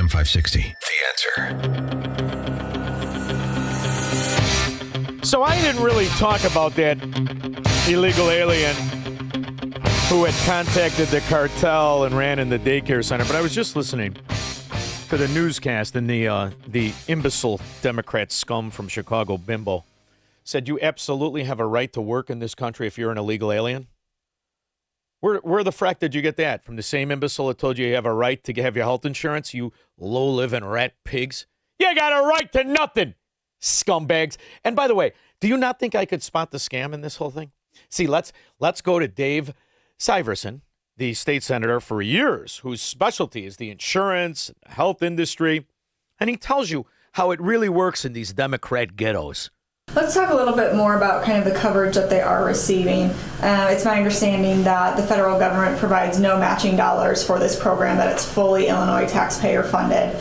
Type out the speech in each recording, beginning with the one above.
AM 560. The Answer. So I didn't really talk about that illegal alien who had contacted the cartel and ran in the daycare center, but I was just listening to the newscast, and the imbecile Democrat scum from Chicago, Bimbo, said you absolutely have a right to work in this country if you're an illegal alien. Where the frack did you get that? From the same imbecile that told you have a right to have your health insurance, you low-living rat pigs? You got a right to nothing, scumbags. And by the way, do you not think I could spot the scam in this whole thing? See, let's go to Dave Syverson, the state senator for years, whose specialty is the insurance, health industry, and he tells you how it really works in these Democrat ghettos. Let's talk a little bit more about kind of the coverage that they are receiving. It's my understanding that the federal government provides no matching dollars for this program, that it's fully Illinois taxpayer funded.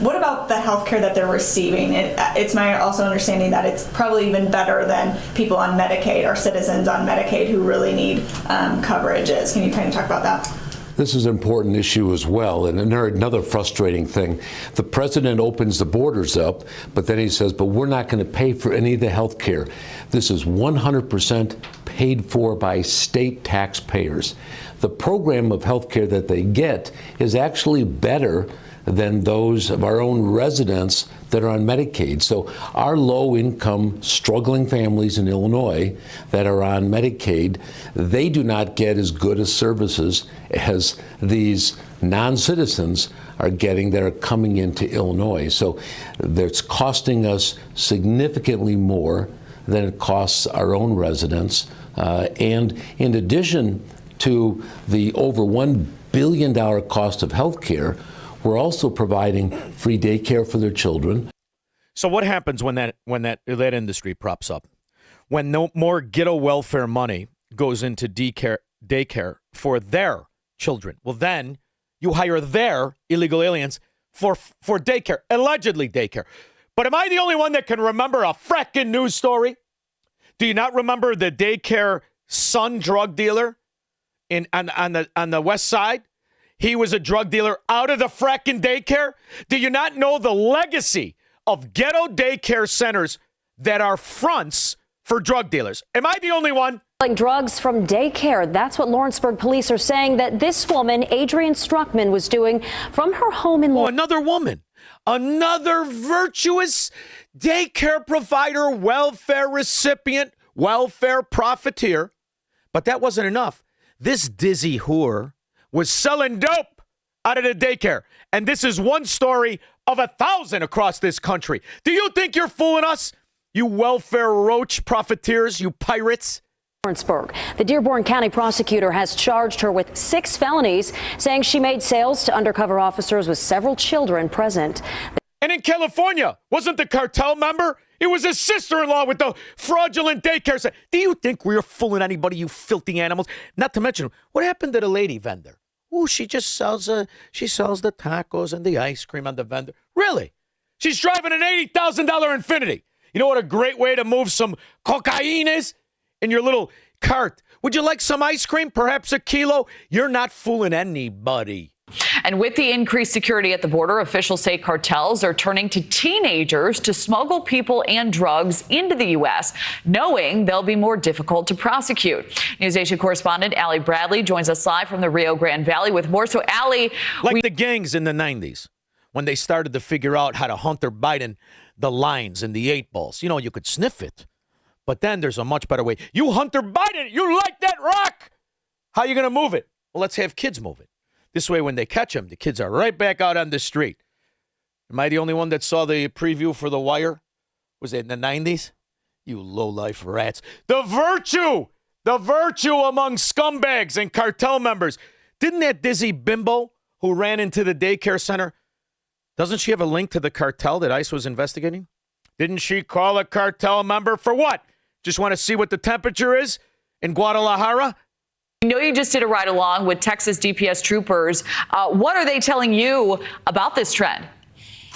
What about the health care that they're receiving? It's my also understanding that it's probably even better than people on Medicaid or citizens on Medicaid who really need coverages. Can you kind of talk about that? This is an important issue as well. And another frustrating thing, the president opens the borders up, but then he says, but we're not going to pay for any of the health care. This is 100% paid for by state taxpayers. The program of health care that they get is actually better than those of our own residents that are on Medicaid. So our low-income, struggling families in Illinois that are on Medicaid, they do not get as good a services as these non-citizens are getting that are coming into Illinois. So it's costing us significantly more than it costs our own residents. And in addition to the over $1 billion cost of health care, we're also providing free daycare for their children. So what happens when that industry props up? When no more ghetto welfare money goes into daycare for their children? Well, then you hire their illegal aliens for daycare, allegedly daycare. But am I the only one that can remember a fracking news story? Do you not remember the daycare son drug dealer on the west side? He was a drug dealer out of the fracking daycare. Do you not know the legacy of ghetto daycare centers that are fronts for drug dealers? Am I the only one? Drugs from daycare. That's what Lawrenceburg police are saying that this woman, Adrienne Struckman, was doing from her home in... another woman. Another virtuous daycare provider, welfare recipient, welfare profiteer. But that wasn't enough. This dizzy whore was selling dope out of the daycare. And this is one story of 1,000 across this country. Do you think you're fooling us? You welfare roach profiteers, you pirates? Lawrenceburg. The Dearborn County prosecutor has charged her with 6 felonies, saying she made sales to undercover officers with several children present. And in California, wasn't the cartel member? It was his sister-in-law with the fraudulent daycare center. Do you think we're fooling anybody, you filthy animals? Not to mention, what happened to the lady vendor? Oh, she just sells the tacos and the ice cream on the vendor. Really? She's driving an $80,000 Infiniti. You know what a great way to move some cocaine is? In your little cart. Would you like some ice cream? Perhaps a kilo? You're not fooling anybody. And with the increased security at the border, officials say cartels are turning to teenagers to smuggle people and drugs into the U.S., knowing they'll be more difficult to prosecute. NewsNation correspondent Allie Bradley joins us live from the Rio Grande Valley with more. So, Allie, the gangs in the 90s, when they started to figure out how to Hunter Biden the lines and the 8 balls. You know, you could sniff it. But then there's a much better way. You Hunter Biden, you like that rock? How are you going to move it? Well, let's have kids move it. This way, when they catch them, the kids are right back out on the street. Am I the only one that saw the preview for The Wire? Was it in the 90s? You low-life rats. The virtue among scumbags and cartel members. Didn't that dizzy bimbo who ran into the daycare center, doesn't she have a link to the cartel that ICE was investigating? Didn't she call a cartel member for what? Just want to see what the temperature is in Guadalajara? I know you just did a ride along with Texas DPS troopers. What are they telling you about this trend?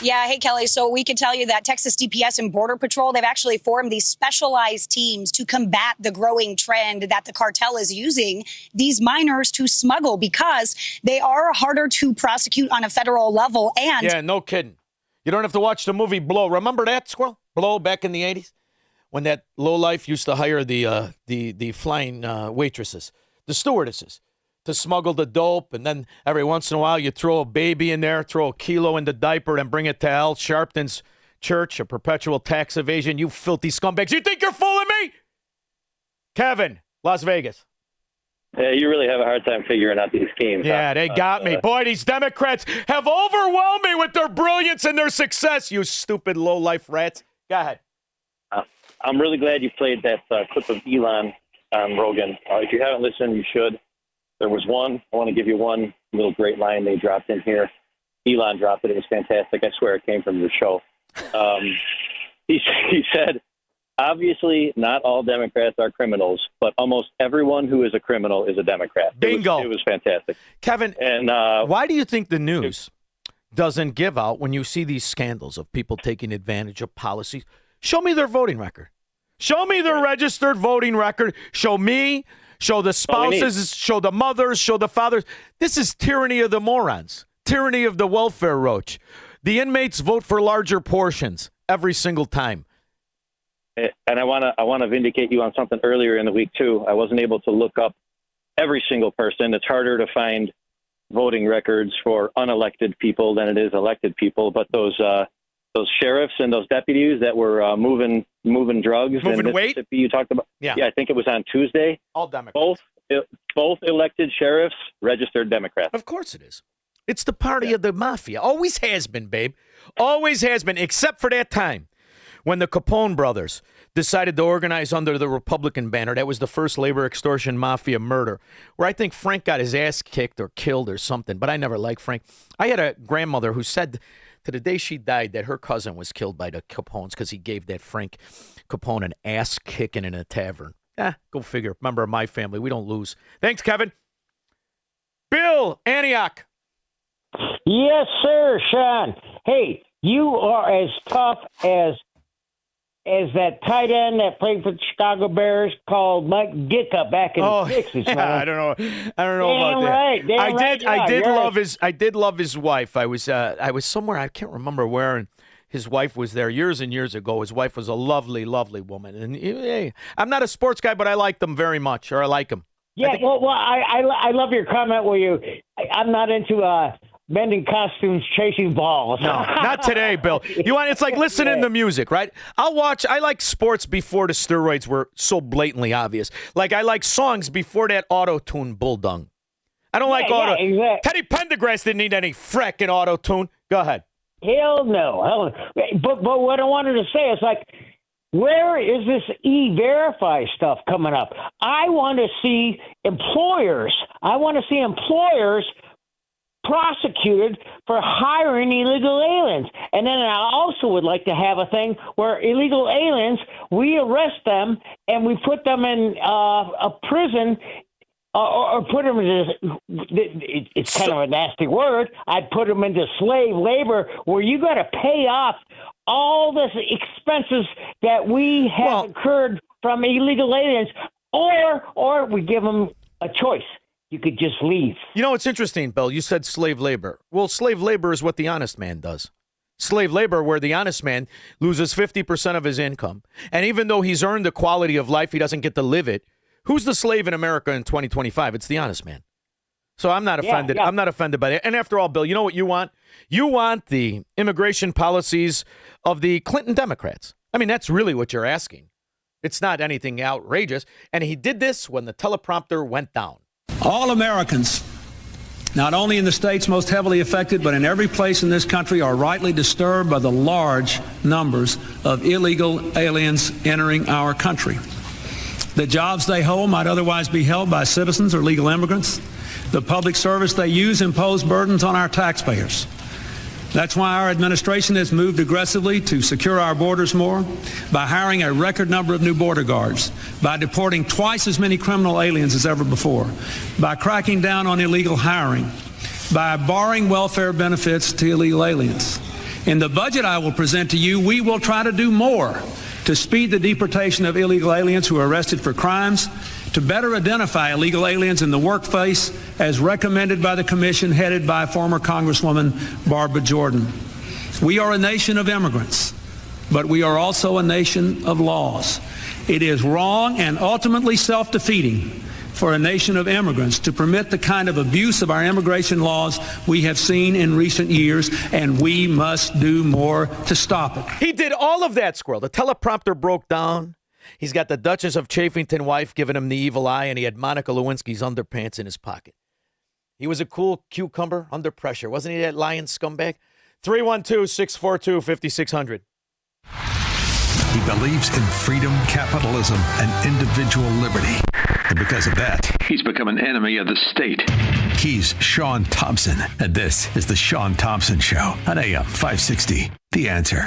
Yeah. Hey, Kelly. So we can tell you that Texas DPS and Border Patrol, they've actually formed these specialized teams to combat the growing trend that the cartel is using these minors to smuggle because they are harder to prosecute on a federal level. And yeah, no kidding. You don't have to watch the movie Blow. Remember that, Squirrel? Blow back in the 80s? When that lowlife used to hire the flying waitresses, the stewardesses, to smuggle the dope, and then every once in a while you throw a baby in there, throw a kilo in the diaper, and bring it to Al Sharpton's church, a perpetual tax evasion. You filthy scumbags. You think you're fooling me? Kevin, Las Vegas. Yeah, you really have a hard time figuring out these schemes. Yeah, they got me. Boy, these Democrats have overwhelmed me with their brilliance and their success, you stupid low-life rats. Go ahead. I'm really glad you played that clip of Elon on Rogan. If you haven't listened, you should. There was one. I want to give you one little great line they dropped in here. Elon dropped it. It was fantastic. I swear it came from your show. He said, obviously, not all Democrats are criminals, but almost everyone who is a criminal is a Democrat. Bingo. It was fantastic. Kevin, and why do you think the news doesn't give out when you see these scandals of people taking advantage of policies? Show me their voting record. Show me their registered voting record. Show me. Show the spouses, show the mothers, show the fathers. This is tyranny of the morons, tyranny of the welfare roach. The inmates vote for larger portions every single time. And I want to vindicate you on something earlier in the week, too. I wasn't able to look up every single person. It's harder to find voting records for unelected people than it is elected people. But those sheriffs and those deputies that were moving drugs in Mississippi you talked about. Yeah, I think it was on Tuesday. All Democrats. Both elected sheriffs, registered Democrats. Of course it is. It's the party of the mafia. Always has been, babe. Always has been, except for that time when the Capone brothers decided to organize under the Republican banner. That was the first labor extortion mafia murder, where I think Frank got his ass kicked or killed or something, but I never liked Frank. I had a grandmother who said to the day she died that her cousin was killed by the Capones because he gave that Frank Capone an ass kicking in a tavern. Go figure. Member of my family. We don't lose. Thanks, Kevin. Bill Antioch. Yes, sir, Sean. Hey, you are as tough as that tight end that played for the Chicago Bears called Mike Ditka back in the 60s, man. I don't know about right, that. I did love his wife. I was somewhere, I can't remember where, and his wife was there years and years ago. His wife was a lovely, lovely woman. And hey, I'm not a sports guy, but I like them very much, or I like him. Yeah, I love your comment where I'm not into bending costumes, chasing balls. No, not today, Bill. It's like listening to music, right? I like sports before the steroids were so blatantly obvious. Like I like songs before that auto-tune bulldung. I don't like auto. Exactly. Teddy Pendergrass didn't need any fracking auto-tune. Go ahead. Hell no. But what I wanted to say is like, where is this E-Verify stuff coming up? I want to see employers prosecuted for hiring illegal aliens. And then I also would like to have a thing where illegal aliens, we arrest them and we put them in a prison or put them into, it's kind of a nasty word, I'd put them into slave labor where you got to pay off all the expenses that we have incurred from illegal aliens, or we give them a choice. You could just leave. You know, it's interesting, Bill. You said slave labor. Well, slave labor is what the honest man does. Slave labor, where the honest man loses 50% of his income. And even though he's earned the quality of life, he doesn't get to live it. Who's the slave in America in 2025? It's the honest man. So I'm not offended. Yeah. I'm not offended by that. And after all, Bill, you know what you want? You want the immigration policies of the Clinton Democrats. I mean, that's really what you're asking. It's not anything outrageous. And he did this when the teleprompter went down. All Americans, not only in the states most heavily affected, but in every place in this country, are rightly disturbed by the large numbers of illegal aliens entering our country. The jobs they hold might otherwise be held by citizens or legal immigrants. The public service they use impose burdens on our taxpayers. That's why our administration has moved aggressively to secure our borders more, by hiring a record number of new border guards, by deporting twice as many criminal aliens as ever before, by cracking down on illegal hiring, by barring welfare benefits to illegal aliens. In the budget I will present to you, we will try to do more to speed the deportation of illegal aliens who are arrested for crimes, to better identify illegal aliens in the workplace as recommended by the commission headed by former Congresswoman Barbara Jordan. We are a nation of immigrants, but we are also a nation of laws. It is wrong and ultimately self-defeating for a nation of immigrants to permit the kind of abuse of our immigration laws we have seen in recent years, and we must do more to stop it. He did all of that, Squirrel. The teleprompter broke down. He's got the Duchess of Chafington wife giving him the evil eye, and he had Monica Lewinsky's underpants in his pocket. He was a cool cucumber under pressure. Wasn't he that lying scumbag? 312-642-5600. He believes in freedom, capitalism, and individual liberty. And because of that, he's become an enemy of the state. He's Sean Thompson, and this is The Sean Thompson Show on AM 560. The Answer.